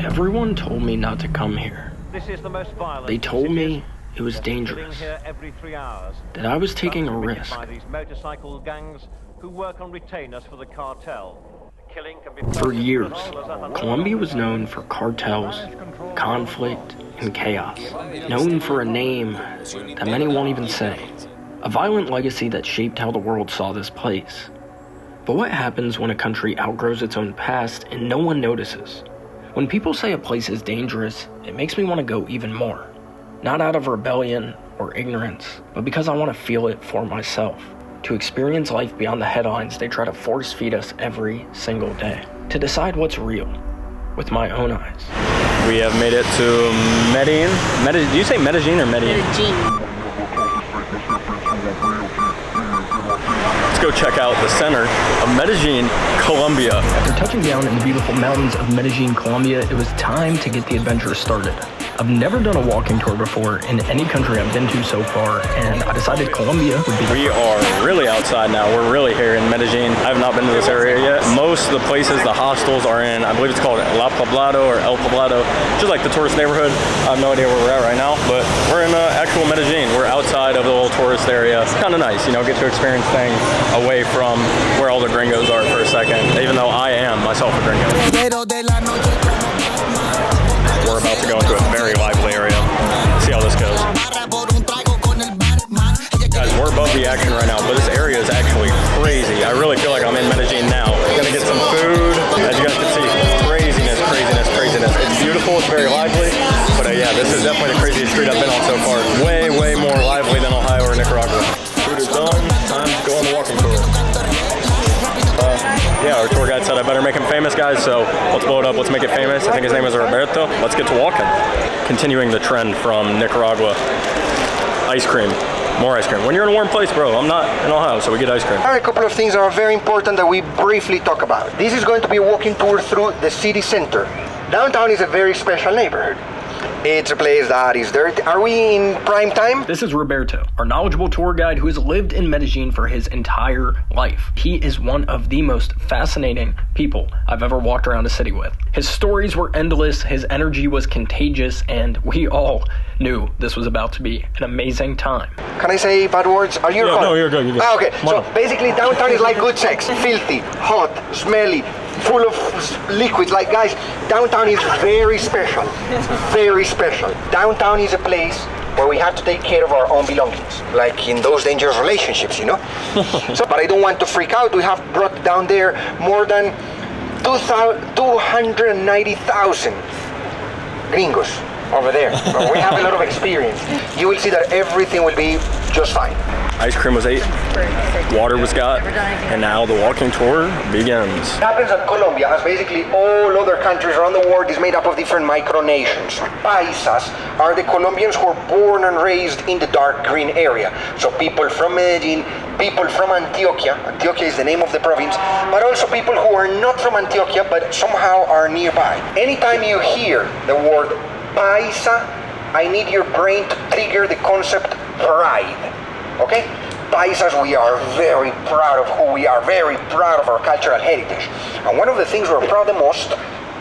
Everyone told me not to come here. This is the most violent. They told me it was dangerous, every 3 hours. that I was taking a risk. By these motorcycle gangs who work on retainers for the cartel. Killing can be For years, Colombia was known for cartels, conflict, and chaos. Known for a name that many won't even say. A violent legacy that shaped how the world saw this place. But what happens when a country outgrows its own past and no one notices? When people say a place is dangerous, it makes me want to go even more. Not out of rebellion or ignorance, but because I want to feel it for myself. To experience life beyond the headlines they try to force feed us every single day. To decide what's real with my own eyes. We have made it to Medellin. Do you say Medellin or Medellin? Medellin. Let's go check out the center of Medellin, Colombia. After touching down in the beautiful mountains of Medellin, Colombia, it was time to get the adventure started. I've never done a walking tour before in any country I've been to so far, and I decided Colombia would be. We are really outside now. We're really here in Medellin. I have not been to this area yet. Most of the places, the hostels are in, I believe it's called La Poblado or El Poblado, which is like the tourist neighborhood. I have no idea where we're at right now, but we're in actual Medellin. We're outside of the little tourist area. It's kind of nice, you know, get to experience things away from where all the gringos are for a second, even though I am myself a gringo. We're about to go into a very lively area. See how this goes. Guys, we're above the action right now, but this area is actually crazy. I really feel like I'm in Medellin now. Gonna get some food. As you guys can see, craziness. It's beautiful, it's very lively, but yeah, this is definitely the craziest street I've been on so far. Way more lively than Ohio or Nicaragua. Food is done, time to go on the walking tour. Yeah, our tour guide said I better make him famous, guys, so let's blow it up, let's make it famous. I think his name is Roberto. Let's get to walking. Continuing the trend from Nicaragua. Ice cream. More ice cream. When you're in a warm place, bro, I'm not in Ohio, so we get ice cream. There are a couple of things that are very important that we briefly talk about. This is going to be a walking tour through the city center. Downtown is a very special neighborhood. It's a place that is dirty. Are we in prime time? This is Roberto, our knowledgeable tour guide who has lived in Medellin for his entire life. He is one of the most fascinating people I've ever walked around a city with. His stories were endless, his energy was contagious, and we all knew this was about to be an amazing time. Can I say bad words? Are you No, you're good. Okay, so basically downtown is like good sex. Filthy, hot, smelly, full of liquids. Like, guys, downtown is very special. Very special. Downtown is a place where we have to take care of our own belongings. Like in those dangerous relationships, you know? But I don't want to freak out. We have brought down there more than 290,000 gringos over there. So we have a lot of experience. You will see that everything will be just fine. Ice cream was ate, water was got, and now the walking tour begins. What happens at Colombia, as basically all other countries around the world, is made up of different micronations. Paisas are the Colombians who are born and raised in the dark green area. So people from Medellin, people from Antioquia is the name of the province, but also people who are not from Antioquia but somehow are nearby. Anytime you hear the word Paisa, I need your brain to trigger the concept pride. Okay? Paisas, we are very proud of who we are, very proud of our cultural heritage. And one of the things we're proud the most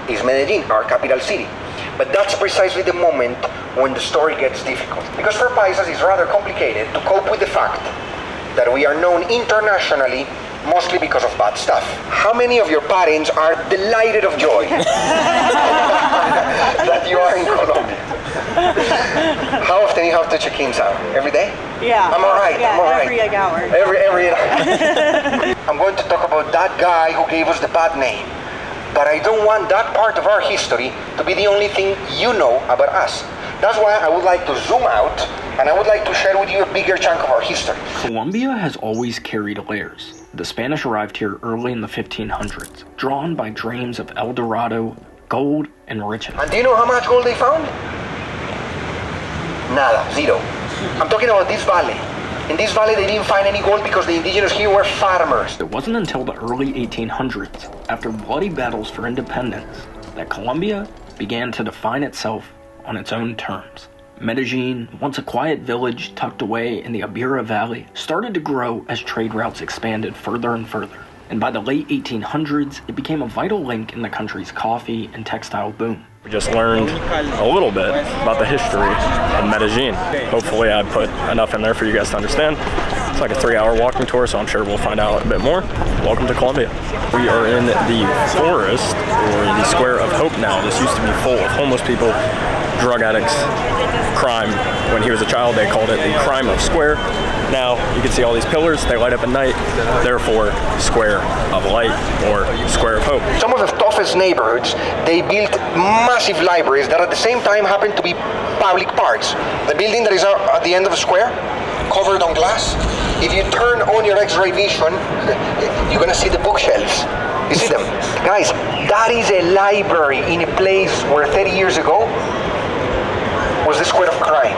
is Medellin, our capital city. But that's precisely the moment when the story gets difficult. Because for Paisas, it's rather complicated to cope with the fact that we are known internationally mostly because of bad stuff. How many of your parents are delighted of joy that you are in Colombia? How often you have to check in out? Every day? Yeah. I'm alright. Yeah, I'm alright. every hour. Every I'm going to talk about that guy who gave us the bad name. But I don't want that part of our history to be the only thing you know about us. That's why I would like to zoom out and I would like to share with you a bigger chunk of our history. Colombia has always carried layers. The Spanish arrived here early in the 1500s, drawn by dreams of El Dorado, gold, and riches. And do you know how much gold they found? Nada, zero. I'm talking about this valley. In this valley they didn't find any gold because the indigenous here were farmers. It wasn't until the early 1800s, after bloody battles for independence, that Colombia began to define itself on its own terms. Medellin, once a quiet village tucked away in the Ibira Valley, started to grow as trade routes expanded further and further. And by the late 1800s, it became a vital link in the country's coffee and textile boom. We just learned a little bit about the history of Medellin. Hopefully I put enough in there for you guys to understand. It's like a 3-hour walking tour, so I'm sure we'll find out a bit more. Welcome to Colombia. We are in the forest, or the Square of Hope now. This used to be full of homeless people, drug addicts, crime. When he was a child, they called it the crime of Square. Now, you can see all these pillars, they light up at night, therefore, Square of Light, or Square of Hope. Some of the toughest neighborhoods, they built massive libraries that at the same time happen to be public parks. The building that is at the end of the square, covered on glass, if you turn on your X-ray vision, you're gonna see the bookshelves. You see them? Guys, that is a library in a place where 30 years ago was the square of crime.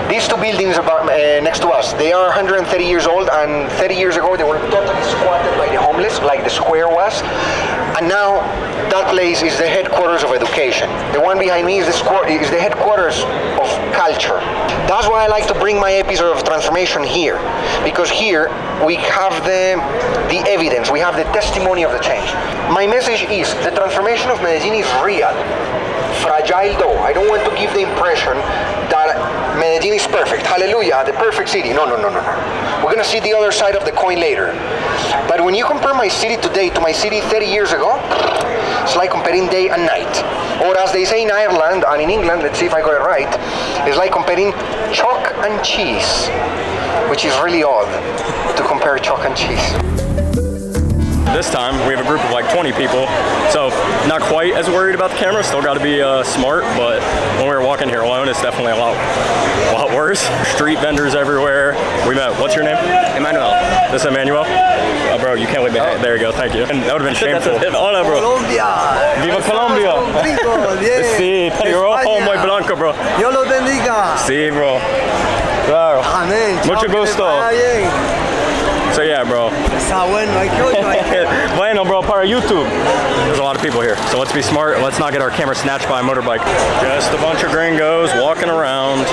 These two buildings next to us, they are 130 years old, and 30 years ago they were totally squatted by the homeless, like the square was. And now that place is the headquarters of education. The one behind me is the headquarters of culture. That's why I like to bring my episode of transformation here, because here we have the evidence, we have the testimony of the change. My message is the transformation of Medellin is real. Fragile though. I don't want to give the impression that Medellin is perfect. Hallelujah, the perfect city. No. We're gonna see the other side of the coin later. But when you compare my city today to my city 30 years ago, it's like comparing day and night. Or as they say in Ireland and in England, let's see if I got it right, it's like comparing chalk and cheese, which is really odd to compare chalk and cheese. This time, we have a group of like 20 people, so not quite as worried about the camera, still gotta be smart, but when we were walking here alone, it's definitely a lot worse. Street vendors everywhere. We met, what's your name? Emmanuel. This is Emmanuel? Oh, bro, you can't leave me. Oh. There you go, thank you. And that would have been shameful. Hola, bro. Colombia. Viva Colombia. Sí, pero ojo muy blanco, bro. Dios los bendiga. Sí, bro. Claro. Amén. Mucho gusto. So yeah, bro. Está bueno, hay que oír. Bueno, bro, para YouTube. There's a lot of people here, so let's be smart. Let's not get our camera snatched by a motorbike. Just a bunch of gringos walking around.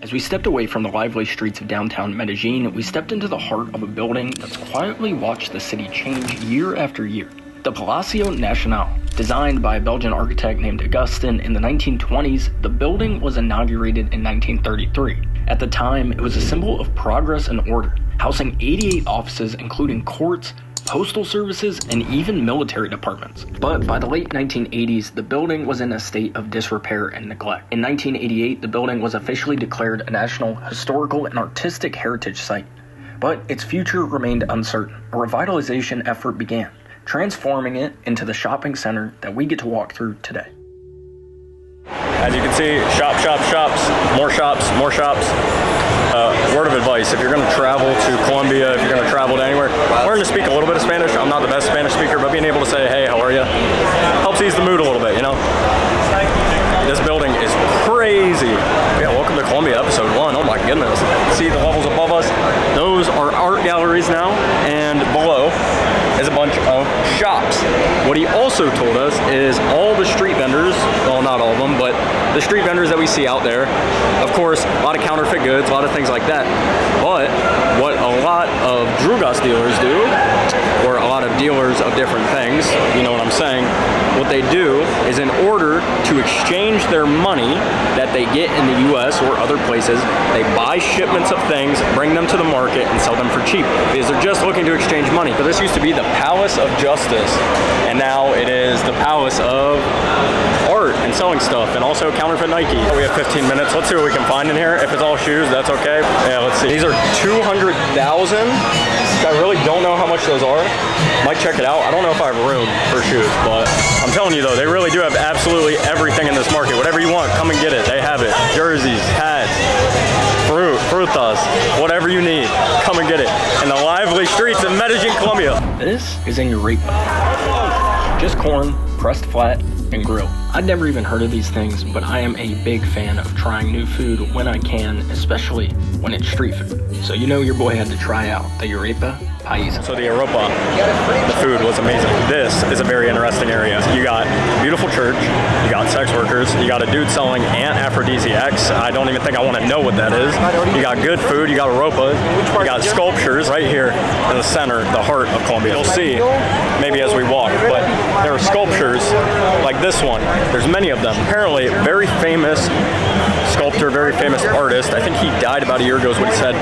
As we stepped away from the lively streets of downtown Medellin, we stepped into the heart of a building that's quietly watched the city change year after year. The Palacio Nacional. Designed by a Belgian architect named Augustin in the 1920s, the building was inaugurated in 1933. At the time, it was a symbol of progress and order, housing 88 offices including courts, postal services, and even military departments. But by the late 1980s, the building was in a state of disrepair and neglect. In 1988, the building was officially declared a National Historical and Artistic Heritage Site, but its future remained uncertain. A revitalization effort began, transforming it into the shopping center that we get to walk through today. As you can see, shops, more shops. Word of advice, if you're going to travel to Colombia, if you're going to travel to anywhere, learn to speak a little bit of Spanish. I'm not the best Spanish speaker, but being able to say, hey, how are you? Helps ease the mood a little bit, you know? This building is crazy. Yeah, welcome to Colombia episode 1. Oh my goodness. See the levels above us? Those are art galleries now, and below is a bunch of shops. What he also told us is all the street vendors, well, not all of them, but the street vendors that we see out there, of course, a lot of counterfeit goods, a lot of things like that. But what a lot of drugas dealers do, or a lot of dealers of different things, you know what I'm saying, what they do is in order to exchange their money that they get in the US or other places, they buy shipments of things, bring them to the market, and sell them for cheap, because they're just looking to exchange money. So this used to be the Palace of Justice, and now it is the Palace of Art and selling stuff, and also counterfeit Nike. We have 15 minutes. Let's see what we can find in here. If it's all shoes, that's okay. Yeah, let's see. These are 200,000. I really don't know how much those are. Might check it out. I don't know if I have room for shoes, but I'm telling you though, they really do have absolutely everything in this market. Whatever you want, come and get it. They have it. Jerseys, hats, frutas, whatever you need, come and get it. In the lively streets of Medellin, Colombia. This is in arepa. Just corn, pressed flat, and grilled. I'd never even heard of these things, but I am a big fan of trying new food when I can, especially when it's street food. So you know your boy had to try out the arepa paisa. So the arepa, the food was amazing. This is a very interesting area. You got beautiful church, you got sex workers, you got a dude selling aphrodisiacs. I don't even think I want to know what that is. You got good food, you got arepas, you got sculptures right here in the center, the heart of Colombia. You'll see maybe as we walk, but there are sculptures like this one. There's many of them. Apparently, very famous sculptor, very famous artist. I think he died about a year ago is what he said.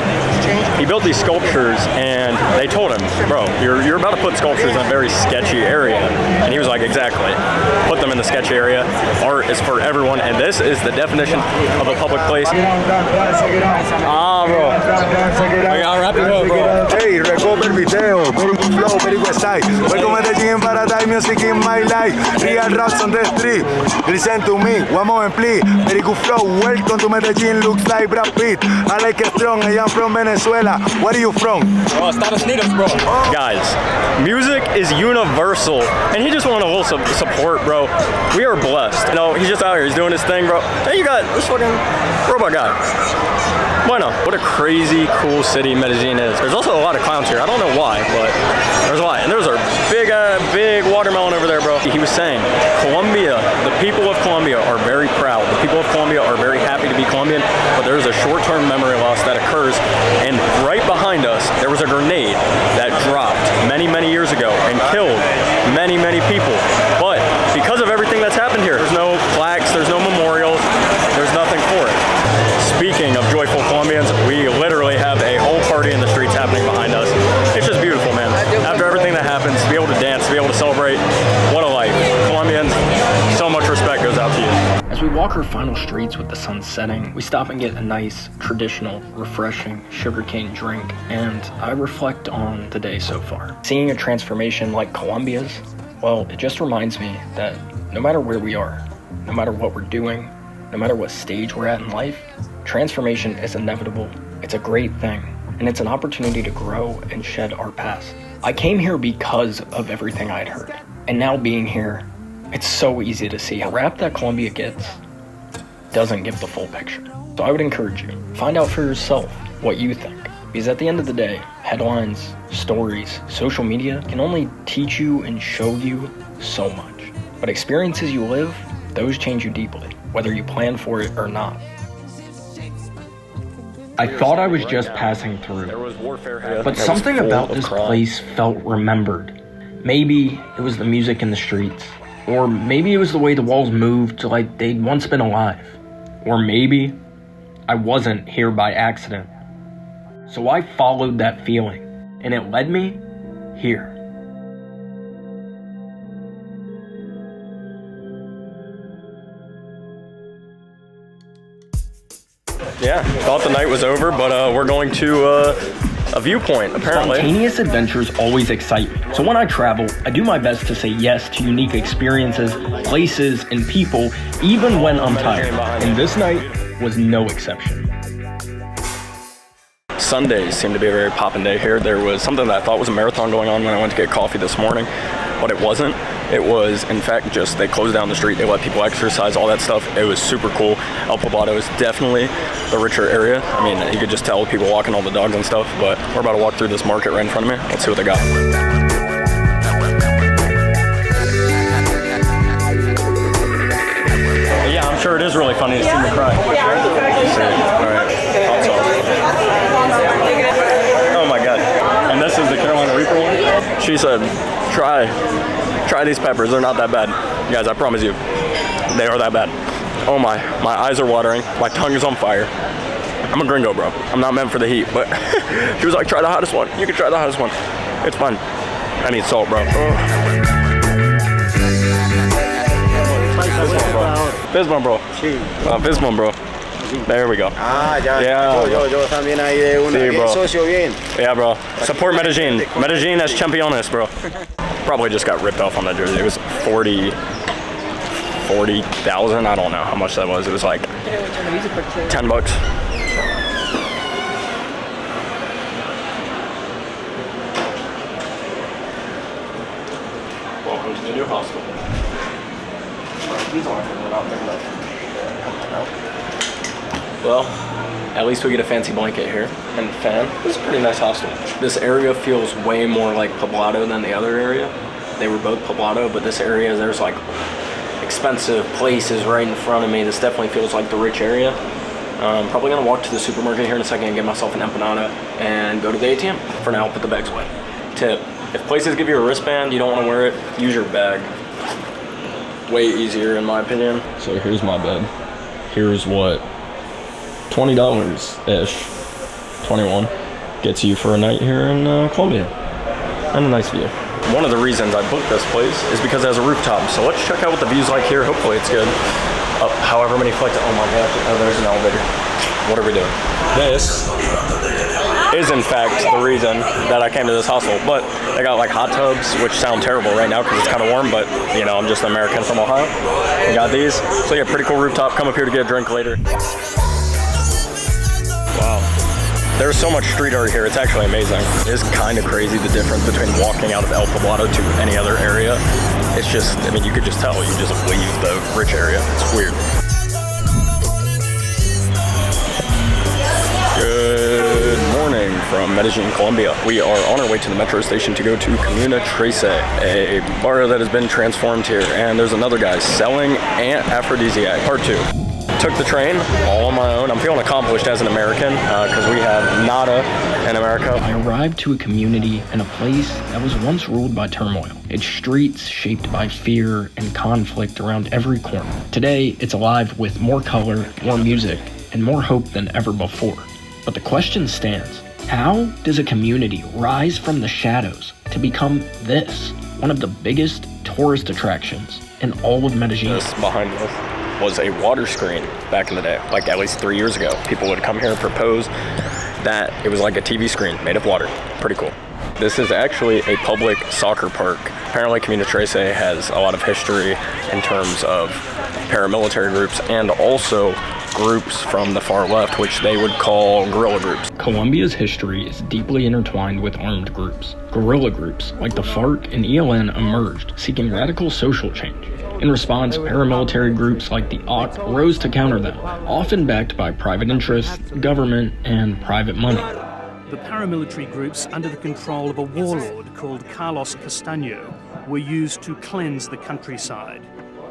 He built these sculptures and they told him, bro, you're about to put sculptures in a very sketchy area. And he was like, exactly. Put them in the sketchy area. Art is for everyone, and this is the definition of a public place. Ah, bro. I gotta wrap it up, bro. Hey, recover video, very good flow, very good side. Welcome to Medellin in paradise, music in my life. Real raps on the street. Listen to me, one moment please. Very good flow, welcome to Medellin, looks like Brad Pitt. I like it strong, I am from Venezuela. Where are you from? Estados Unidos, bro. Guys, music is universal, and he just wanted a little support, bro. We are blessed. You know, he's just out here, he's doing his thing, bro. Hey, you got this fucking robot guy. Bueno, what a crazy, cool city Medellin is. There's also a lot of clowns here. I don't know why, but there's a lot. And there's a big watermelon over there, bro. He was saying, Colombia, the people of Colombia are very proud. The people of Colombia are very happy to be Colombian, but there's a short-term memory loss that occurs. And right behind us, there was a grenade that dropped many years ago and killed many people. But because of everything that's happened here, there's no plaques, there's no memorials, there's nothing for it. Speaking of joyful Colombians, we literally have a whole party in the streets happening behind us. It's just beautiful, man. After everything that happens, to be able to dance, to be able to celebrate, what a life. Colombians, so much respect goes out to you. As we walk our final streets with the sun setting, we stop and get a nice, traditional, refreshing sugarcane drink, and I reflect on the day so far. Seeing a transformation like Colombia's, well, it just reminds me that no matter where we are, no matter what we're doing, no matter what stage we're at in life, transformation is inevitable. It's a great thing, and it's an opportunity to grow and shed our past. I came here because of everything I'd heard, and now being here, it's so easy to see how rap that Colombia gets doesn't give the full picture. So I would encourage you, find out for yourself what you think, because at the end of the day, headlines, stories, social media can only teach you and show you so much. But experiences you live, those change you deeply, whether you plan for it or not. I thought I was just passing through, but something about this place felt remembered. Maybe it was the music in the streets, or maybe it was the way the walls moved like they'd once been alive, or maybe I wasn't here by accident. So I followed that feeling, and it led me here. Yeah, thought the night was over, but we're going to a viewpoint, apparently. Spontaneous adventures always excite me. So when I travel, I do my best to say yes to unique experiences, places, and people, even when I'm tired. And this night was no exception. Sundays seem to be a very poppin' day here. There was something that I thought was a marathon going on when I went to get coffee this morning, but it wasn't. It was, in fact, just they closed down the street, they let people exercise, all that stuff. It was super cool. El Poblado is definitely the richer area. I mean, you could just tell with people walking all the dogs and stuff, but we're about to walk through this market right in front of me. Let's see what they got. Yeah, I'm sure it is really funny to see me cry. All right. Hot sauce. Oh my God. And this is the Carolina Reaper one. She said, try these peppers. They're not that bad. Guys, I promise you, they are that bad. Oh my eyes are watering. My tongue is on fire. I'm a gringo, bro. I'm not meant for the heat, but she was like, try the hottest one. You can try the hottest one. It's fun. I need salt, bro. Pismo, bro. Pismo, bro. There we go. Ah, ya. Yeah. Yo también ahí de una. Sí, bro. Socio bien. Yeah, bro. Support Medellin. Medellin as Championes, bro. Probably just got ripped off on that jersey. It was 40,000. I don't know how much that was. It was like $10. Welcome to the new hostel. Well, at least we get a fancy blanket here and a fan. This is a pretty nice hostel. This area feels way more like Poblado than the other area. They were both Poblado, but this area, there's like expensive places right in front of me. This definitely feels like the rich area. Probably gonna walk to the supermarket here in a second and get myself an empanada and go to the ATM. For now, I'll put the bags away. Tip, if places give you a wristband, you don't wanna wear it, use your bag. way easier in my opinion. So here's my bed. Here's what $20-ish, 21 gets you for a night here in Colombia, and a nice view. One of the reasons I booked this place is because it has a rooftop. So let's check out what the view's like here. Hopefully it's good. Up however many flights. Oh my gosh, oh, there's an elevator. What are we doing? This is in fact the reason that I came to this hostel, but they got like hot tubs, which sound terrible right now because it's kind of warm, but you know, I'm just an American from Ohio. We got these. So yeah, pretty cool rooftop. Come up here to get a drink later. Wow. There's so much street art here, it's actually amazing. It's kind of crazy the difference between walking out of El Poblado to any other area. It's just, I mean, you could just tell, you just leave the rich area. It's weird. Good morning from Medellin, Colombia. We are on our way to the metro station to go to Comuna 13, a bar that has been transformed here. And there's another guy selling aphrodisiac, part 2. Took the train all on my own. I'm feeling accomplished as an American because we have nada in America. I arrived to a community in a place that was once ruled by turmoil. Its streets shaped by fear and conflict around every corner. Today, it's alive with more color, more music, and more hope than ever before. But the question stands, how does a community rise from the shadows to become this, one of the biggest tourist attractions in all of Medellin? This behind us was a water screen back in the day, like at least 3 years ago. People would come here and propose that it was like a TV screen made of water. Pretty cool. This is actually a public soccer park. Apparently Comuna 13 has a lot of history in terms of paramilitary groups and also groups from the far left, which they would call guerrilla groups. Colombia's history is deeply intertwined with armed groups. Guerrilla groups like the FARC and ELN emerged, seeking radical social change. In response, paramilitary groups like the AUC rose to counter them, often backed by private interests, government, and private money. The paramilitary groups under the control of a warlord called Carlos Castaño were used to cleanse the countryside,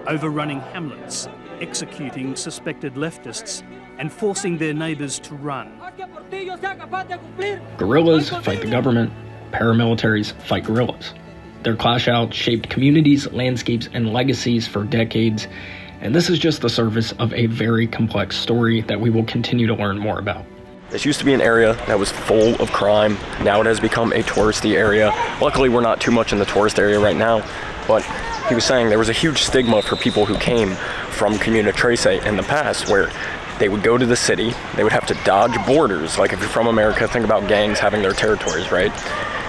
overrunning hamlets, executing suspected leftists, and forcing their neighbors to run. Guerrillas fight the government, paramilitaries fight guerrillas. Their clash-outs shaped communities, landscapes, and legacies for decades, and this is just the surface of a very complex story that we will continue to learn more about. This used to be an area that was full of crime. Now it has become a touristy area. Luckily, we're not too much in the tourist area right now, but he was saying there was a huge stigma for people who came from Comuna 13 in the past, where they would go to the city, they would have to dodge borders. Like if you're from America, think about gangs having their territories, right?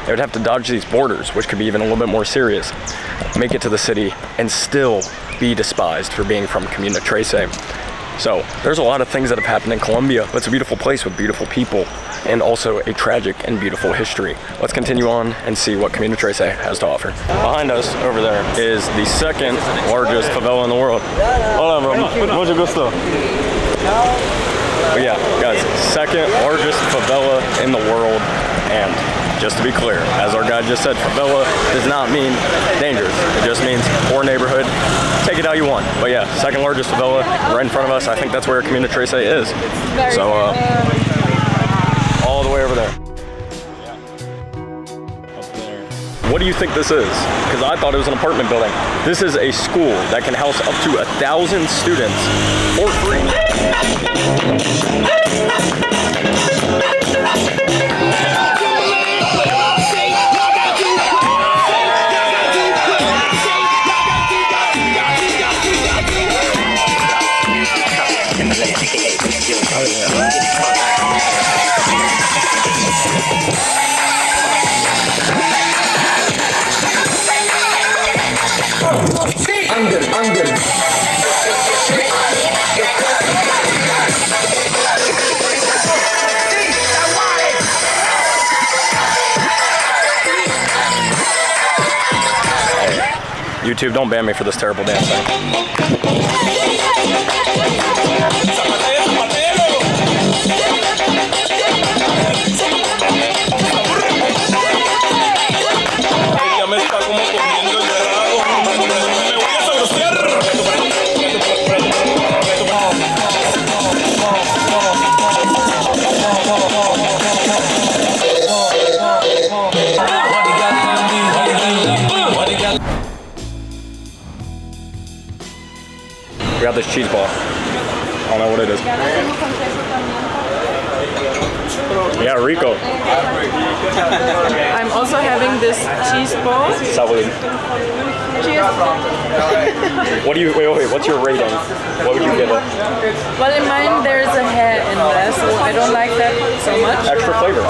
They would have to dodge these borders, which could be even a little bit more serious, make it to the city, and still be despised for being from Comuna 13. So there's a lot of things that have happened in Colombia, but it's a beautiful place with beautiful people, and also a tragic and beautiful history. Let's continue on and see what Comuna 13 has to offer. Behind us over there is the second largest favela in the world. Hold on, bro. Mucho gusto. But yeah, guys, second largest favela in the world, and just to be clear, as our guy just said, favela does not mean dangerous. It just means poor neighborhood. Take it how you want. But yeah, second largest favela right in front of us. I think that's where Comuna 13 is. So all the way over there. Up there. What do you think this is? Because I thought it was an apartment building. This is a school that can house up to 1,000 students for free. YouTube, don't ban me for this terrible dancing. don't know what it is. Yeah, Rico. I'm also having this cheese ball. Salud. Cheers. What do you, wait, what's your rating? What would you give it? Well, in mine there's a hair in there, so I don't like that so much. Extra flavor.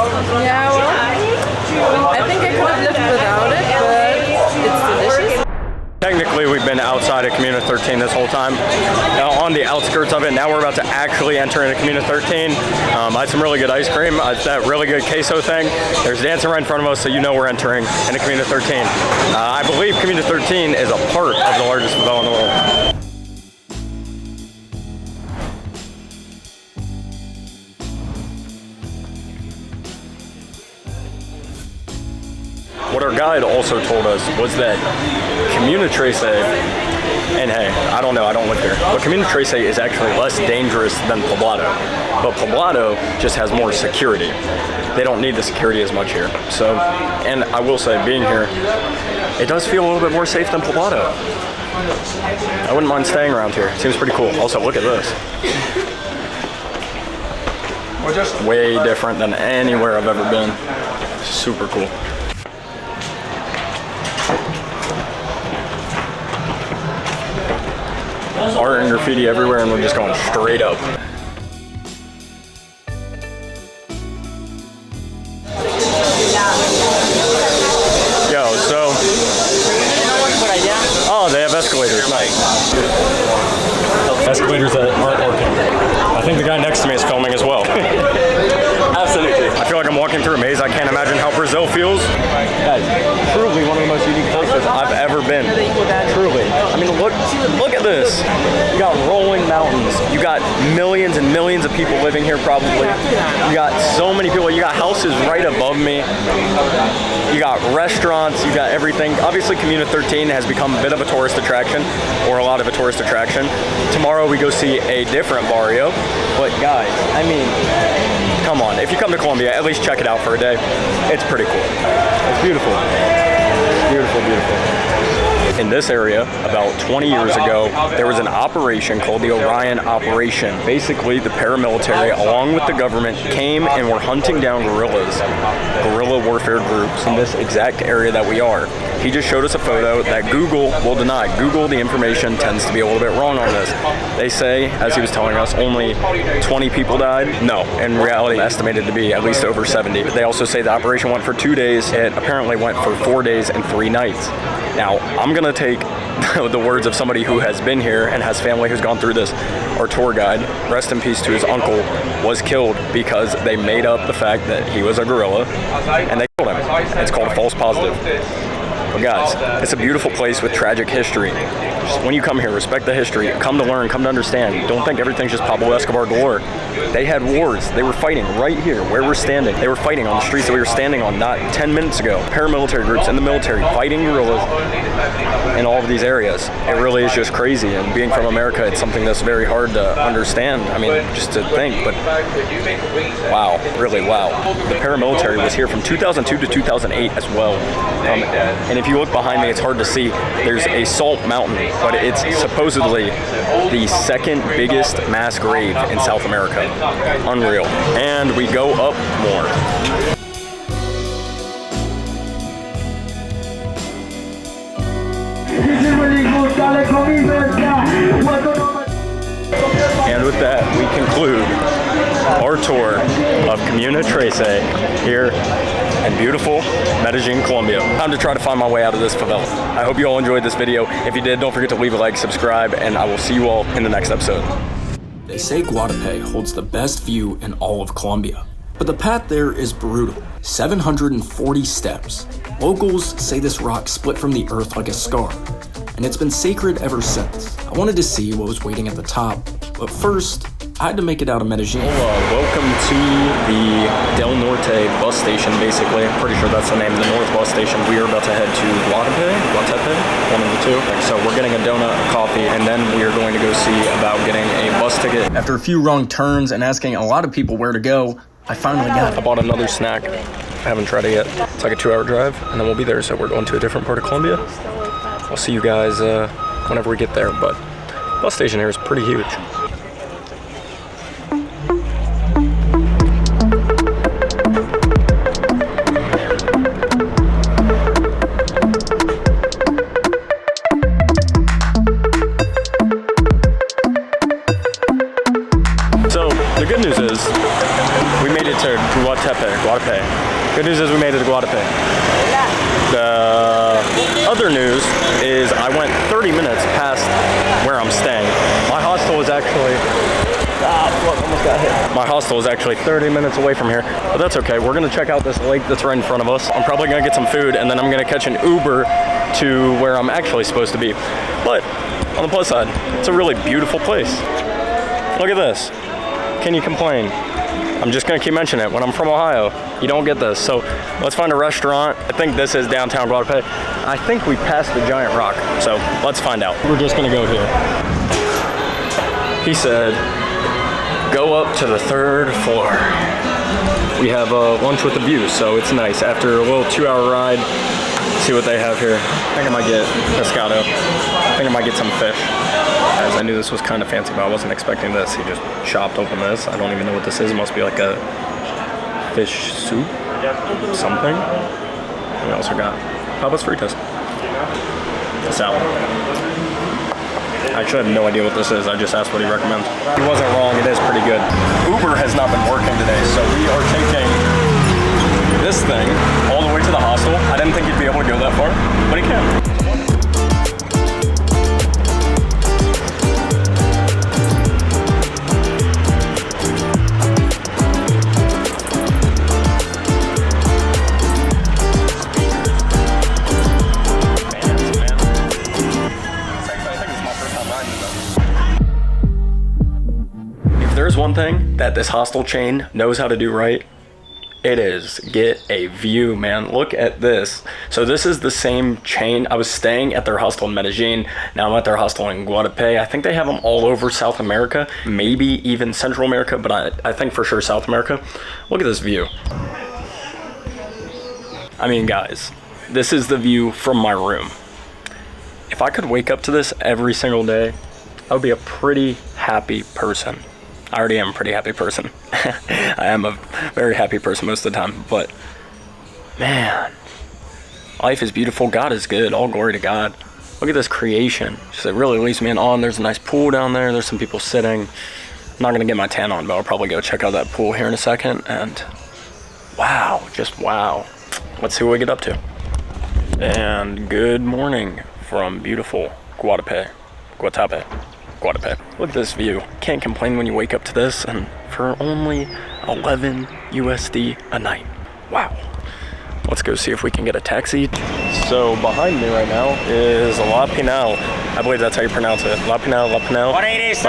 Yeah, well, I think I could have lived without it, but it's delicious. Technically, we've been outside of Comuna 13 this whole time, on the outskirts of it. Now we're about to actually enter into Comuna 13. I had some really good ice cream, that really good queso thing. There's dancing right in front of us, so you know we're entering into Comuna 13. I believe Comuna 13 is a part of the largest favela in the world. What our guide also told us was that Comuna 13, and hey, I don't know, I don't live here, but Comuna 13 is actually less dangerous than Poblado. But Poblado just has more security. They don't need the security as much here. So, and I will say, being here, it does feel a little bit more safe than Poblado. I wouldn't mind staying around here. It seems pretty cool. Also, look at this. Way different than anywhere I've ever been. Super cool. Art and graffiti everywhere, and we're just going straight up. Yo, so... Oh, they have escalators. Nice. Escalators that aren't working. I think the guy next to me is filming as well. Absolutely. I feel like I'm walking through a maze. I can't imagine how Brazil feels. Guys, truly one of the most unique places I've ever been. Truly. I mean, look at this. You got rolling mountains. You got millions and millions of people living here probably. You got so many people. You got houses right above me. You got restaurants. You got everything. Obviously, Comuna 13 has become a bit of a tourist attraction, or a lot of a tourist attraction. Tomorrow we go see a different barrio. But guys, I mean, come on. If you come to Colombia, at least check it out for a day. It's pretty cool. It's beautiful. Beautiful, beautiful. In this area, about 20 years ago, there was an operation called the Orion Operation. Basically, the paramilitary, along with the government, came and were hunting down guerrillas, guerrilla warfare groups, in this exact area that we are. He just showed us a photo that Google will deny. Google, the information, tends to be a little bit wrong on this. They say, as he was telling us, only 20 people died. No, in reality, estimated to be at least over 70. They also say the operation went for 2 days. It apparently went for 4 days and 3 nights. Now, I'm gonna take the words of somebody who has been here and has family who's gone through this. Our tour guide, rest in peace to his uncle, was killed because they made up the fact that he was a guerrilla and they killed him. It's called a false positive. But guys, it's a beautiful place with tragic history. Just when you come here, respect the history. Come to learn, come to understand. Don't think everything's just Pablo Escobar galore. They had wars. They were fighting right here where we're standing. They were fighting on the streets that we were standing on not 10 minutes ago. Paramilitary groups in the military fighting guerrillas in all of these areas. It really is just crazy. And being from America, it's something that's very hard to understand. I mean, just to think, but wow, really wow. The paramilitary was here from 2002 to 2008 as well. And if you look behind me, it's hard to see. There's a salt mountain, but it's supposedly the second biggest mass grave in South America. Unreal. And we go up more. And with that, we conclude our tour of Comuna 13 here in beautiful Medellin, Colombia. Time to try to find my way out of this favela. I hope you all enjoyed this video. If you did, don't forget to leave a like, subscribe, and I will see you all in the next episode. They say Guatape holds the best view in all of Colombia, but the path there is brutal. 740 steps. Locals say this rock split from the earth like a scar, and it's been sacred ever since. I wanted to see what was waiting at the top, but first, I had to make it out of Medellin. Welcome to the Del Norte bus station, basically. I'm pretty sure that's the name, the North bus station. We are about to head to Guatape, one of the two. So we're getting a donut, a coffee, and then we are going to go see about getting a bus ticket. After a few wrong turns and asking a lot of people where to go, I finally got it. I bought another snack. I haven't tried it yet. It's like a 2-hour drive, and then we'll be there. So we're going to a different part of Colombia. I'll see you guys whenever we get there, but bus station here is pretty huge. the good news is we made it to Guatape. Good news is we made it to Guatape. The other news is I went 30 minutes past where I'm staying. My hostel is actually, almost got hit. My hostel is actually 30 minutes away from here, but that's okay. We're gonna check out this lake that's right in front of us. I'm probably gonna get some food and then I'm gonna catch an Uber to where I'm actually supposed to be. But on the plus side, it's a really beautiful place. Look at this. Can you complain? I'm just gonna keep mentioning it. When I'm from Ohio, you don't get this. So let's find a restaurant. I think this is downtown Guatape. I think we passed the giant rock, so let's find out. We're just gonna go here. He said, go up to the 3rd floor. We have lunch with the view, so it's nice. After a little 2-hour ride, see what they have here. I think I might get pescado. I think I might get some fish. Guys, I knew this was kind of fancy, but I wasn't expecting this. He just chopped open this. I don't even know what this is. It must be like a fish soup, something. And we also got papas fritas. A salad. I actually have no idea what this is. I just asked what he recommends. He wasn't wrong. It is pretty good. Uber has not been working today, so we are taking this thing all the way to the hostel. I didn't think he'd be able to go that far, but he can. There's one thing that this hostel chain knows how to do right, it is get a view, man. Look at this. So this is the same chain. I was staying at their hostel in Medellin. Now I'm at their hostel in Guatape. I think they have them all over South America, maybe even Central America, but I think for sure South America. Look at this view. I mean, guys, this is the view from my room. If I could wake up to this every single day, I would be a pretty happy person. I already am a pretty happy person. I am a very happy person most of the time, but man, life is beautiful. God is good. All glory to God. Look at this creation. Just, it really leaves me in awe. There's a nice pool down there. There's some people sitting. I'm not gonna get my tan on, but I'll probably go check out that pool here in a second. And wow, just wow. Let's see what we get up to. And good morning from beautiful Guatape. Look at this view. Can't complain when you wake up to this, and for only 11 USD a night. Wow. Let's go see if we can get a taxi. So behind me right now is La Pinal. I believe that's how you pronounce it. La Pinal. But yeah, it's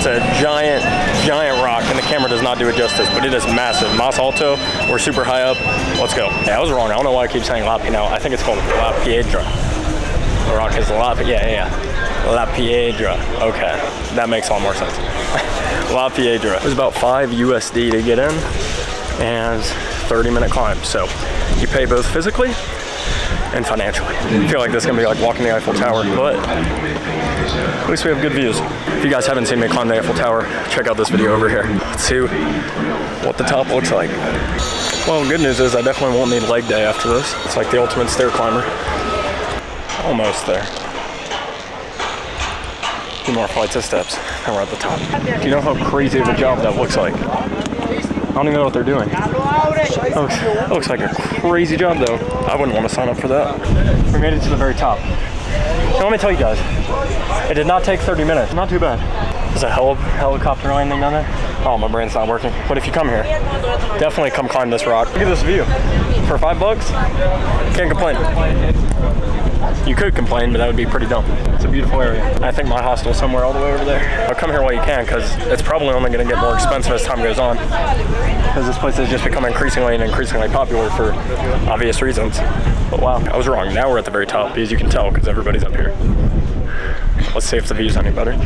a giant rock, and the camera does not do it justice, but it is massive. Mas Alto, we're super high up. Let's go. Yeah, I was wrong. I don't know why I keep saying La Pinal. I think it's called La Piedra. The rock is La Piedra. Okay, that makes all more sense. La Piedra. It was about 5 USD to get in and 30-minute climb. So you pay both physically and financially. I feel like this is gonna be like walking the Eiffel Tower, but at least we have good views. If you guys haven't seen me climb the Eiffel Tower, check out this video over here. Let's see what the top looks like. Well, good news is I definitely won't need leg day after this. It's like the ultimate stair climber. Almost there. A few more flights of steps, and we're at the top. Do you know how crazy of a job that looks like? I don't even know what they're doing. That looks like a crazy job, though. I wouldn't want to sign up for that. We made it to the very top. Now, let me tell you guys, it did not take 30 minutes. Not too bad. There's a helicopter landing down there. Oh, my brain's not working. But if you come here, definitely come climb this rock. Look at this view. For $5, can't complain. You could complain, but that would be pretty dumb. It's a beautiful area. I think my hostel is somewhere all the way over there. But come here while you can, because it's probably only going to get more expensive as time goes on. Because this place has just become increasingly popular for obvious reasons. But wow, I was wrong. Now we're at the very top, as you can tell, because everybody's up here. Let's see if the view's any better.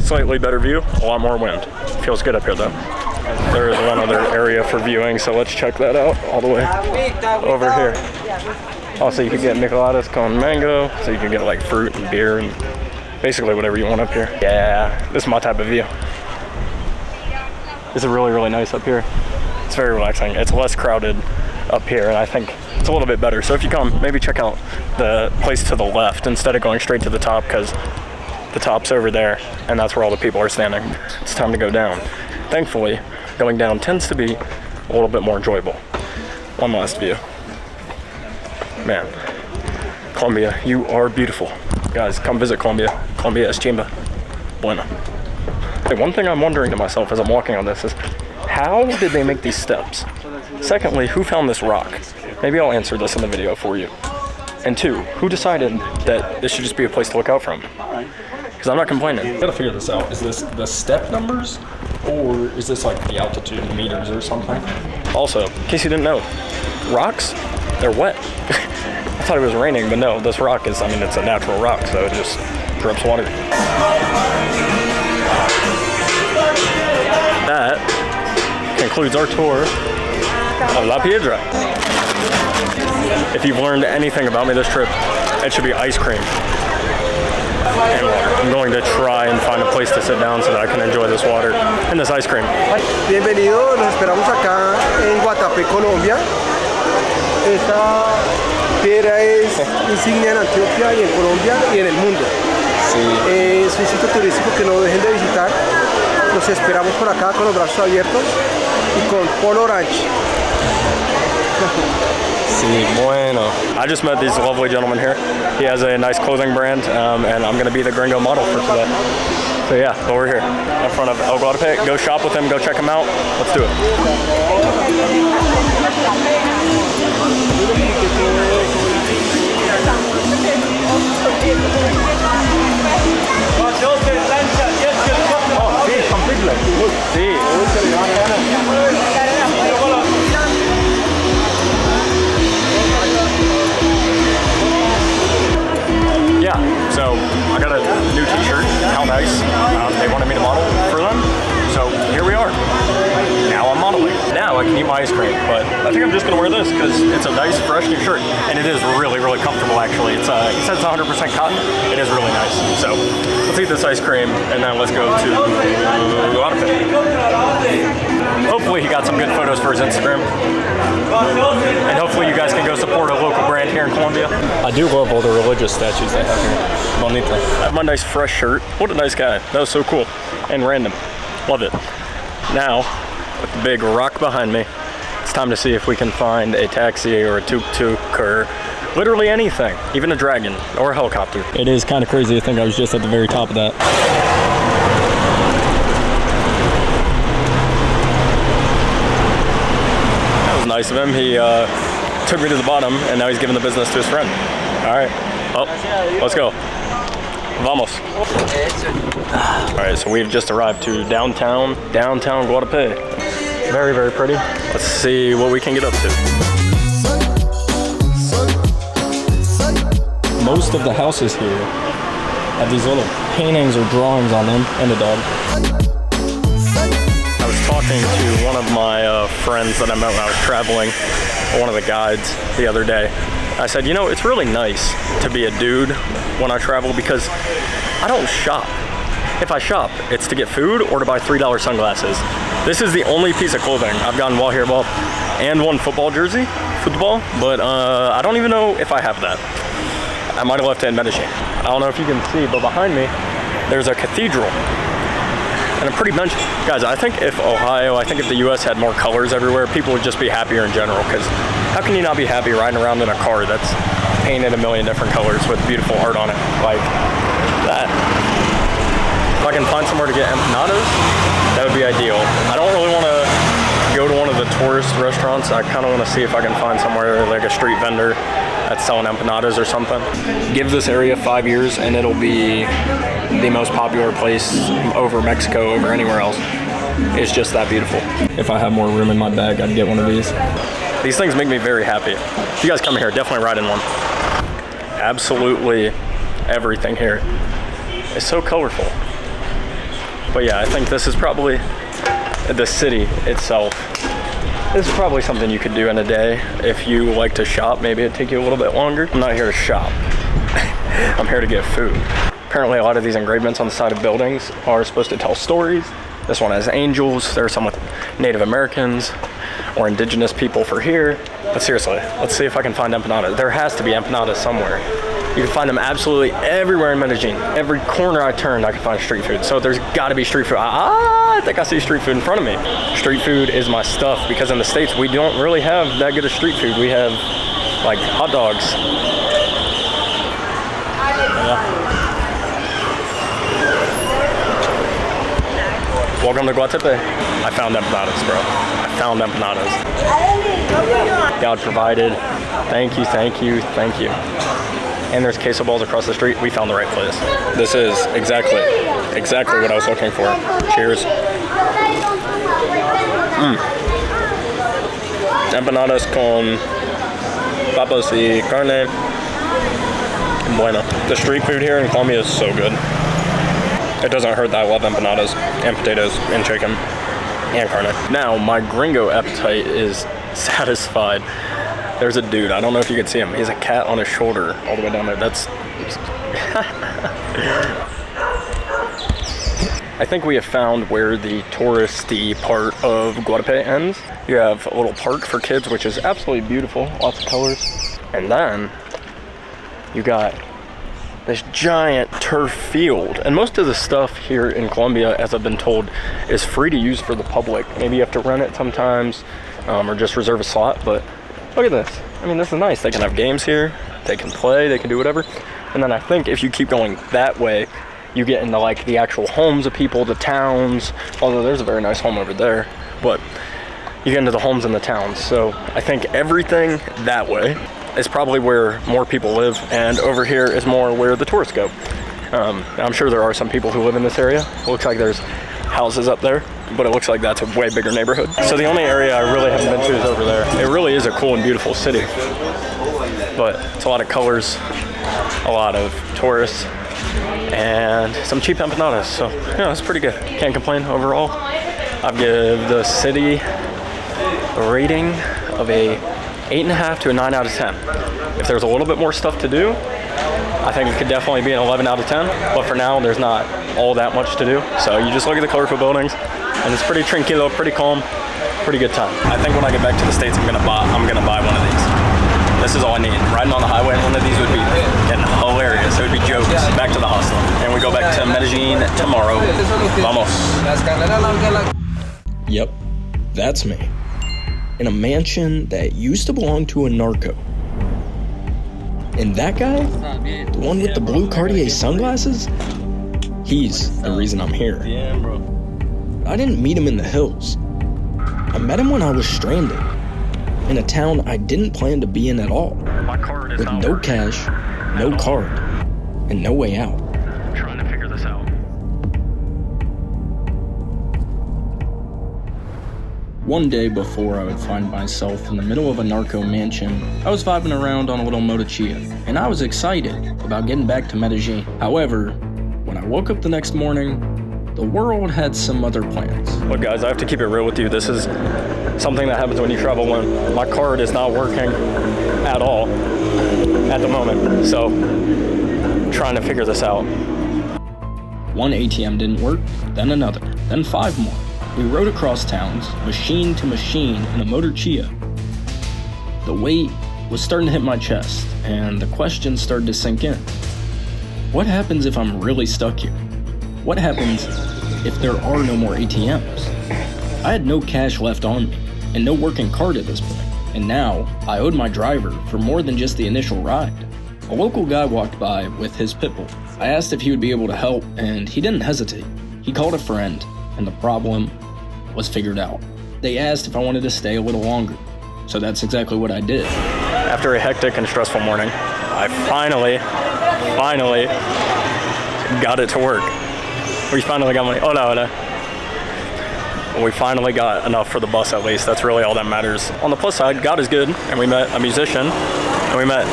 Slightly better view, a lot more wind. Feels good up here though. There is one other area for viewing, so let's check that out all the way over here. Also, you can get micheladas con mango, so you can get like fruit and beer and basically whatever you want up here. Yeah, this is my type of view. This is really, really nice up here. It's very relaxing. It's less crowded up here, and I think it's a little bit better. So if you come, maybe check out the place to the left instead of going straight to the top, because the top's over there, and that's where all the people are standing. It's time to go down. Thankfully, going down tends to be a little bit more enjoyable. One last view. Man, Colombia, you are beautiful. Guys, come visit Colombia. Colombia es chimba. Bueno. Hey, one thing I'm wondering to myself as I'm walking on this is, how did they make these steps? Secondly, who found this rock? Maybe I'll answer this in the video for you. And two, who decided that this should just be a place to look out from? Because I'm not complaining. I gotta figure this out. Is this the step numbers, or is this like the altitude in meters or something? Also, in case you didn't know, rocks, they're wet. I thought it was raining, but no, this rock is, I mean, it's a natural rock, so it just drips water. That concludes our tour of La Piedra. If you've learned anything about me this trip, it should be ice cream and water. I'm going to try and find a place to sit down so that I can enjoy this water and this ice cream. Bienvenido, nos esperamos acá en Guatape, Colombia. Esta piedra es insignia en Antioquia y en Colombia y en el mundo. Sí. Es un sitio turístico que no dejen de visitar. Los esperamos por acá con los brazos abiertos y con Polo Orange. Sí, bueno. I just met these lovely gentlemen here. He has a nice clothing brand, and I'm going to be the gringo model for today. So yeah, over here in front of El Guatape. Go shop with him, go check him out. Let's do it. Oh, sí, completely. Sí. Yeah, so I got a new t-shirt. How nice. They wanted me to model for them, so here we are. Now I'm modeling. Now I can eat my ice cream, but I think I'm just gonna wear this because it's a nice, fresh new shirt, and it is really, really comfortable. Actually, it says 100% cotton. It is really nice. So let's eat this ice cream, and then let's go to Guatape. Hopefully he got some good photos for his Instagram, and hopefully you guys can go support a local brand here in Colombia. I do love all the religious statues they have here. Bonito. I have my nice fresh shirt. What a nice guy. That was so cool and random. Love it. Now, with the big rock behind me, it's time to see if we can find a taxi or a tuk-tuk or literally anything, even a dragon or a helicopter. It is kind of crazy to think I was just at the very top of that. That was nice of him. He took me to the bottom, and now he's giving the business to his friend. All right, well, let's go. Vamos. All right, so we've just arrived to downtown Guatape. Very, very pretty. Let's see what we can get up to. Most of the houses here have these little paintings or drawings on them, and a dog. I was talking to one of my friends that I met when I was traveling, one of the guides the other day. I said, you know, it's really nice to be a dude when I travel because I don't shop. If I shop, it's to get food or to buy $3 sunglasses. This is the only piece of clothing I've gotten while here, and one football jersey, but I don't even know if I have that. I might have left it in Medellin. I don't know if you can see, but behind me, there's a cathedral and a pretty bunch. Guys, I think if the US had more colors everywhere, people would just be happier in general, because how can you not be happy riding around in a car that's painted a million different colors with beautiful art on it like that? If I can find somewhere to get empanadas, that would be ideal. I don't really want to go to one of the tourist restaurants. I kind of want to see if I can find somewhere like a street vendor that's selling empanadas or something. Give this area 5 years and it'll be the most popular place over Mexico, over anywhere else. It's just that beautiful. If I have more room in my bag, I'd get one of these. These things make me very happy. If you guys come here, definitely ride in one. Absolutely everything here is so colorful. But yeah, I think this is probably the city itself. This is probably something you could do in a day. If you like to shop, maybe it'd take you a little bit longer. I'm not here to shop. I'm here to get food. Apparently a lot of these engravements on the side of buildings are supposed to tell stories. This one has angels. There's some with Native Americans or indigenous people for here. But seriously, let's see if I can find empanadas. There has to be empanadas somewhere. You can find them absolutely everywhere in Medellin. Every corner I turn, I can find street food. So there's gotta be street food. I think I see street food in front of me. Street food is my stuff because in the States, we don't really have that good of street food. We have like hot dogs. Yeah. Welcome to Guatape. I found empanadas, bro. I found empanadas. God provided. Thank you, thank you, thank you. And there's queso balls across the street. We found the right place. This is exactly what I was looking for. Cheers. Empanadas con papas y carne. Bueno. The street food here in Colombia is so good. It doesn't hurt that I love empanadas and potatoes and chicken and carne. Now, my gringo appetite is satisfied. There's a dude, I don't know if you can see him. He has a cat on his shoulder all the way down there. That's... I think we have found where the touristy part of Guatape ends. You have a little park for kids, which is absolutely beautiful. Lots of colors. And then you got this giant turf field. And most of the stuff here in Colombia, as I've been told, is free to use for the public. Maybe you have to rent it sometimes or just reserve a slot, but look at this. I mean, this is nice. They can have games here. They can play. They can do whatever. And then I think if you keep going that way, you get into like the actual homes of people, the towns. Although there's a very nice home over there. But you get into the homes and the towns. So I think everything that way is probably where more people live. And over here is more where the tourists go. I'm sure there are some people who live in this area. It looks like there's houses up there, but it looks like that's a way bigger neighborhood. So the only area I really haven't been to is over there. It really is a cool and beautiful city, but it's a lot of colors, a lot of tourists, and some cheap empanadas. So yeah, it's pretty good. Can't complain overall. I'd give the city a rating of a 8.5 to a 9 out of 10. If there's a little bit more stuff to do, I think it could definitely be an 11 out of 10, but for now, there's not all that much to do. So you just look at the colorful buildings, and it's pretty tranquilo, pretty calm, pretty good time. I think when I get back to the States, I'm gonna buy one of these. This is all I need. Riding on the highway in one of these would be hilarious. It would be jokes. Back to the hostel, and we go back to Medellin tomorrow. Vamos. Yep, that's me. In a mansion that used to belong to a narco. And that guy, the one with the blue Cartier sunglasses, he's the reason I'm here. I didn't meet him in the hills. I met him when I was stranded, in a town I didn't plan to be in at all, with no cash, no card, and no way out. I'm trying to figure this out. One day before I would find myself in the middle of a narco mansion, I was vibing around on a little motochia, and I was excited about getting back to Medellin. However, when I woke up the next morning, the world had some other plans. Look guys, I have to keep it real with you. This is something that happens when you travel alone. My card is not working at all at the moment, so I'm trying to figure this out. One ATM didn't work, then another, then 5 more. We rode across towns, machine to machine, in a motorchia. The weight was starting to hit my chest, and the questions started to sink in. What happens if I'm really stuck here? What happens if there are no more ATMs? I had no cash left on me, and no working card at this point, and now I owed my driver for more than just the initial ride. A local guy walked by with his pit bull. I asked if he would be able to help, and he didn't hesitate. He called a friend, and the problem was figured out. They asked if I wanted to stay a little longer, so that's exactly what I did. After a hectic and stressful morning, I finally got it to work. We finally got money. Hola. We finally got enough for the bus at least. That's really all that matters. On the plus side, God is good, and we met a musician, and we met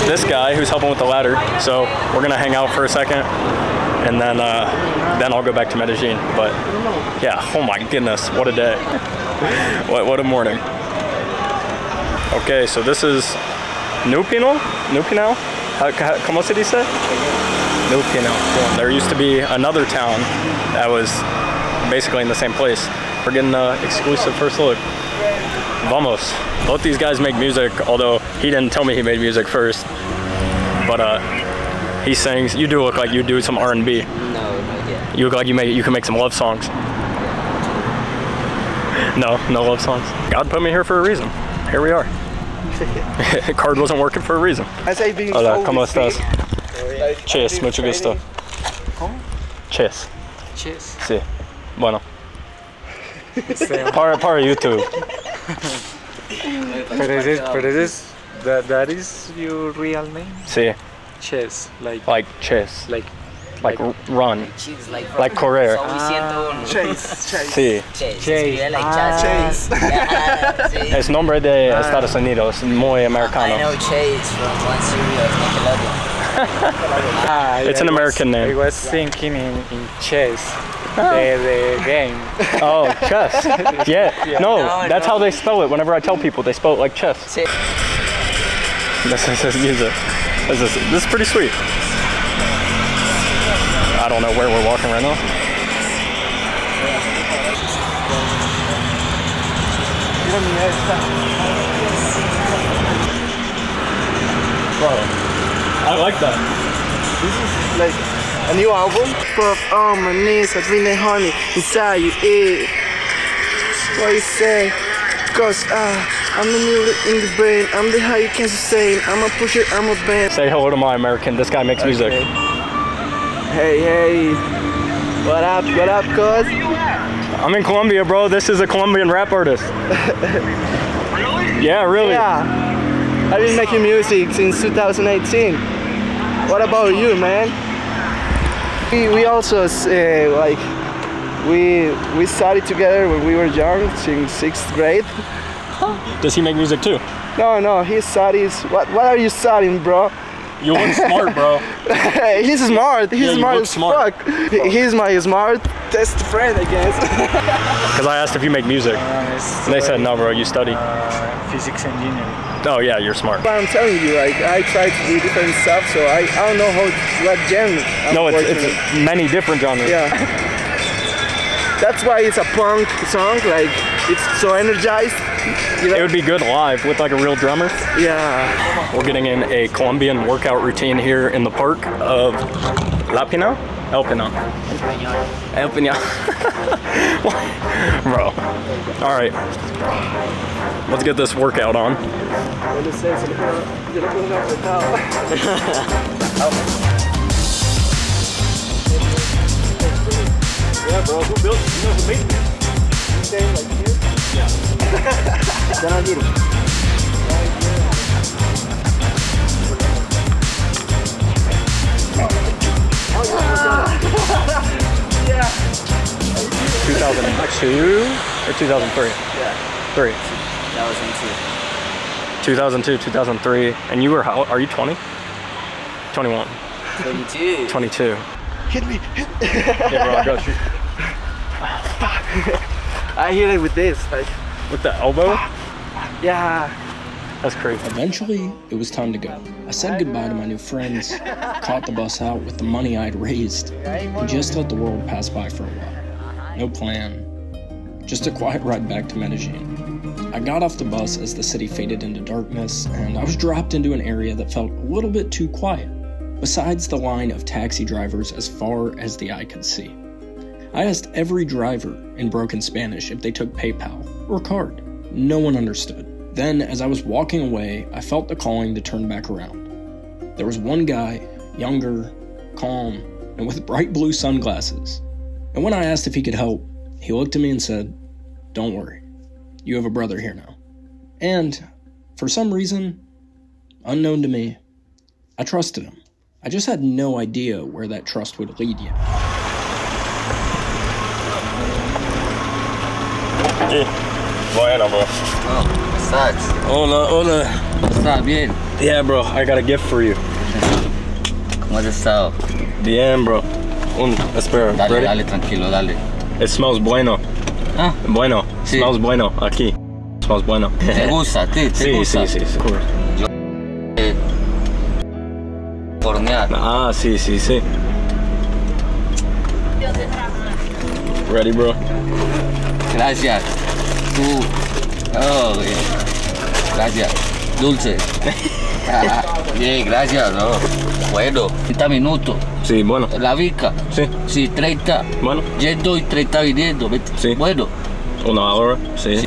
this guy who's helping with the ladder. So we're gonna hang out for a second, and then I'll go back to Medellin. But yeah, oh my goodness, what a day. what a morning. Okay, so this is Nupinal? ¿Cómo se dice? Nupinal. There used to be another town that was basically in the same place. We're getting an exclusive first look. Vamos. Both these guys make music, although he didn't tell me he made music first. But he sings. You do look like you do some R&B. No, not yet. You look like you can make some love songs. No love songs. God put me here for a reason. Here we are. Card wasn't working for a reason. Hola, ¿cómo estás? Cheers, mucho gusto. ¿Cómo? Cheers. Cheers. Sí. Bueno. Para YouTube. That is your real name? Sí. Chess, Like chess. Like run. Cheese, like correr. Chase. Sí. Chase. Like Chase. Yeah, sí. Es nombre de Estados Unidos, muy americano. I know Chase from one series of Nickelodeon. It's an American name. I was thinking in chess, the game. Oh, chess. Yeah. No, that's how they spell it. Whenever I tell people, they spell it like chess. Sí. This is his music. This is pretty sweet. I don't know where we're walking right now. Bro, I like that. This is like a new album. Puff on my knees, I bring the honey inside you, What you say? Cause I'm the needle in the brain, I'm the high you can't sustain, I'm a pusher, I'm a band. Say hello to my American. This guy makes music. Hey, what up, cuz? I'm in Colombia, bro. This is a Colombian rap artist. Really? Yeah, really. Yeah, I've been making music since 2018. What about you, man? We also we studied together when we were young, in 6th grade. Does he make music too? No, he studies. What are you studying, bro? You look smart, bro. He's smart. He's smart as smart. fuck. He's my smart best friend, I guess. Because I asked if you make music, and they said no, bro. You study Physics engineering. Oh yeah, you're smart. But I'm telling you, like I try to do different stuff, so I don't know what genre. No, it's many different genres. Yeah. That's why it's a punk song. Like it's so energized. You know? It would be good live with like a real drummer. Yeah. We're getting in a Colombian workout routine here in the park of El Pinar. Bro. All right. Let's get this workout on. Yeah, bro. Who built? You know who made it? You saying like here? Yeah. Then I did it. Yeah. 2002 or 2003? Yeah. 3. That was in 2002, 2003. And you were how? Are you 20? 21. 22. 22. Hit me. Yeah, bro, I got you. I hit it with this, like. With the elbow? Yeah. That's crazy. Eventually, it was time to go. I said goodbye to my new friends, caught the bus out with the money I'd raised, and just let the world pass by for a while. No plan. Just a quiet ride back to Medellin. I got off the bus as the city faded into darkness, and I was dropped into an area that felt a little bit too quiet, besides the line of taxi drivers as far as the eye could see. I asked every driver in broken Spanish if they took PayPal or card. No one understood. Then, as I was walking away, I felt the calling to turn back around. There was one guy, younger, calm, and with bright blue sunglasses. And when I asked if he could help, he looked at me and said, "Don't worry, you have a brother here now." And, for some reason, unknown to me, I trusted him. I just had no idea where that trust would lead yet. Bueno, bro. Oh, sucks. Hola. Está bien. Yeah, bro, I got a gift for you. ¿Cómo has estado? Bien, bro. Espera, ready? Dale, tranquilo, dale. It smells bueno. Ah, Bueno. Sí. Smells bueno. Aquí. Smells bueno. ¿te gusta? ¿Te gusta? Sí, of course. Hornear. Ah, sí. Ready, bro? Gracias. Tú. Oh, bien. Gracias. Dulce. Bien, gracias. No. Bueno, 30 minutos. Sí, bueno. La Vica. Sí. Sí, 30. Bueno. Yendo y 30 viniendo. Sí. Bueno. Una hora. Sí.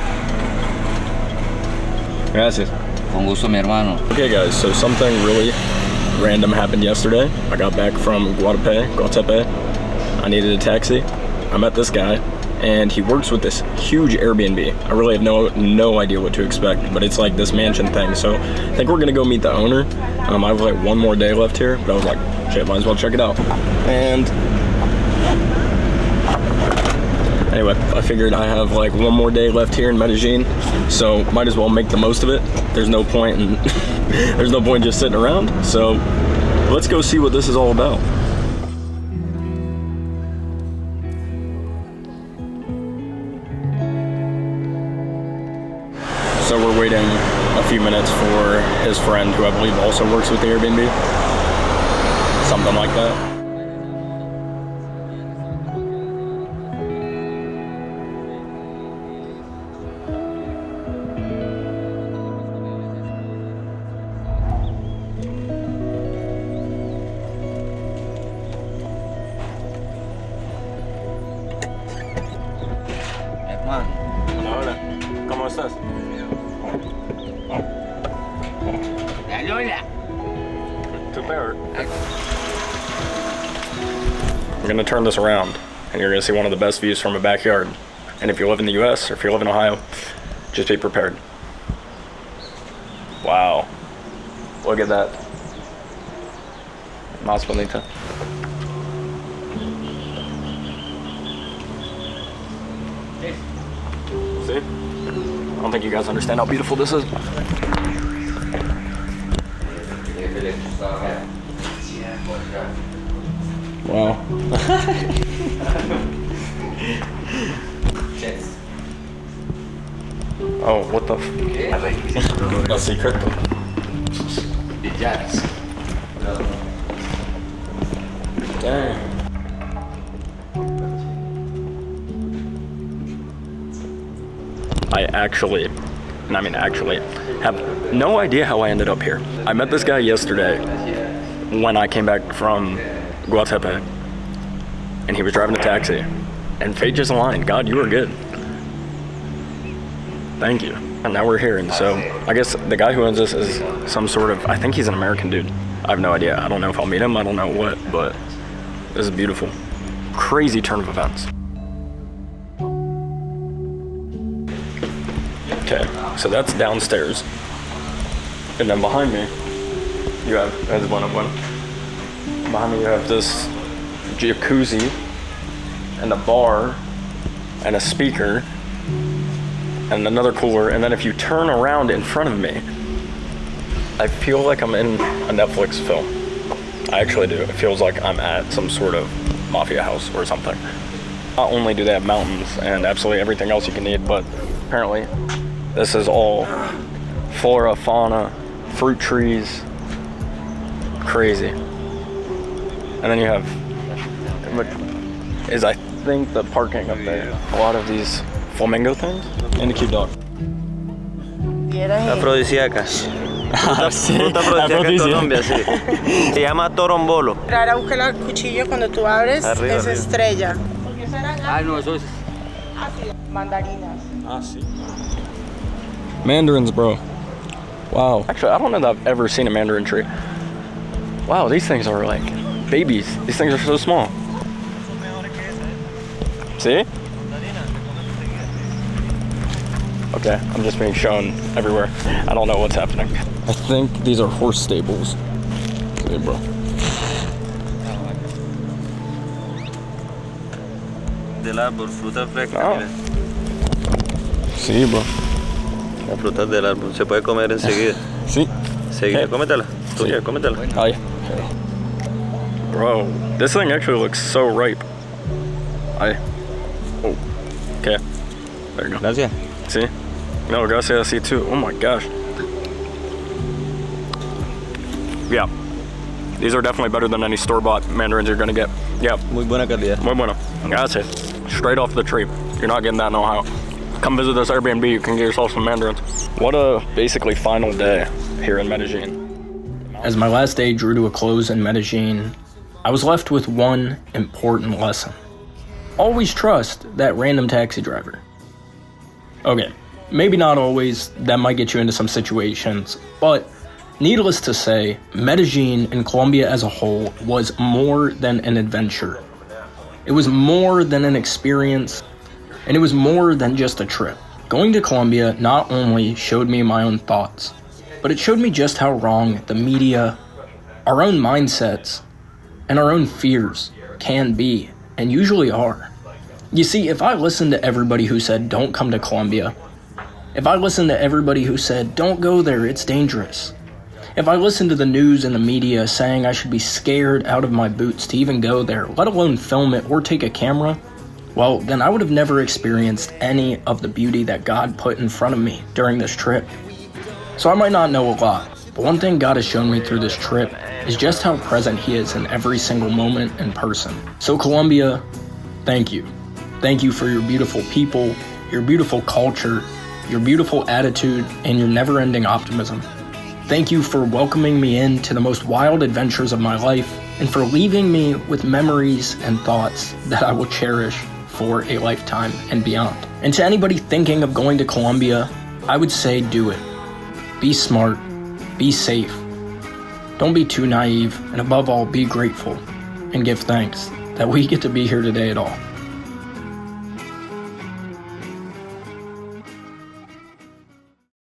Gracias. Con gusto, mi hermano. Okay, guys, so something really random happened yesterday. I got back from Guatape. I needed a taxi. I met this guy, and he works with this huge Airbnb. I really have no idea what to expect, but it's like this mansion thing. So I think we're gonna go meet the owner. I have like one more day left here, but I was like, shit, might as well check it out. And anyway, I figured I have like one more day left here in Medellin, so might as well make the most of it. There's no point in there's no point just sitting around. So let's go see what this is all about. So we're waiting a few minutes for his friend, who I believe also works with the Airbnb. Something like that. Hola, ¿cómo estás? I'm gonna turn this around, and you're gonna see one of the best views from a backyard. And if you live in the US, or if you live in Ohio, just be prepared. Wow. Look at that. Más bonita. See? I don't think you guys understand how beautiful this is. Wow. Oh, what the f... A secret? Dang. I actually have no idea how I ended up here. I met this guy yesterday when I came back from Guatape, and he was driving a taxi, and fate just aligned. God, you were good. Thank you. And now we're here, and so I guess the guy who owns this is some sort of, I think he's an American dude. I have no idea. I don't know if I'll meet him. I don't know what, but this is beautiful. Crazy turn of events. Okay, so that's downstairs. And then behind me, you have, behind me you have this jacuzzi and a bar and a speaker and another cooler. And then if you turn around in front of me, I feel like I'm in a Netflix film. I actually do. It feels like I'm at some sort of mafia house or something. Not only do they have mountains and absolutely everything else you can need, but apparently this is all flora, fauna, fruit trees, crazy. And then you have, I think the parking up there, a lot of these flamingo things, and a cute dog. Afrodisíacas. Fruta afrodisíaca en Colombia, sí. Se llama torombolo. Ahora busca el cuchillo cuando tú abres, Arriba, es arriba. estrella. No, eso es. Mandarinas. Ah, sí. Mandarins, bro. Wow. Actually, I don't know that I've ever seen a mandarin tree. Wow, these things are like babies. These things are so small. See? Okay, I'm just being shown everywhere. I don't know what's happening. I think these are horse stables. See, bro. Del árbol, fruta fresca. Oh. Mira. Sí, bro. Las frutas del árbol. Se puede comer enseguida. Sí. Enseguida, cómetela. Tuya, Sí. cómetela. Ay. Bro, this thing actually looks so ripe. Oh. Okay. There you go. Gracias. See? No, gracias, see too. Oh my gosh. Yeah. These are definitely better than any store-bought mandarins you're gonna get. Yeah. Muy buena calidad. Muy bueno. Gracias. straight off the tree. You're not getting that in Ohio. Come visit this Airbnb, you can get yourself some mandarins. What a basically final day here in Medellin. As my last day drew to a close in Medellin, I was left with one important lesson. Always trust that random taxi driver. Okay, maybe not always, that might get you into some situations, but needless to say, Medellin and Colombia as a whole was more than an adventure. It was more than an experience, and it was more than just a trip. Going to Colombia not only showed me my own thoughts, but it showed me just how wrong the media, our own mindsets, and our own fears can be, and usually are. You see, if I listened to everybody who said, don't come to Colombia, if I listened to everybody who said, don't go there, it's dangerous, if I listened to the news and the media saying I should be scared out of my boots to even go there, let alone film it or take a camera, well, then I would have never experienced any of the beauty that God put in front of me during this trip. So I might not know a lot, but one thing God has shown me through this trip is just how present He is in every single moment and person. So Colombia, thank you. Thank you for your beautiful people, your beautiful culture, your beautiful attitude, and your never-ending optimism. Thank you for welcoming me into the most wild adventures of my life and for leaving me with memories and thoughts that I will cherish for a lifetime and beyond. And to anybody thinking of going to Colombia, I would say do it. Be smart, be safe. Don't be too naive, and above all, be grateful and give thanks that we get to be here today at all.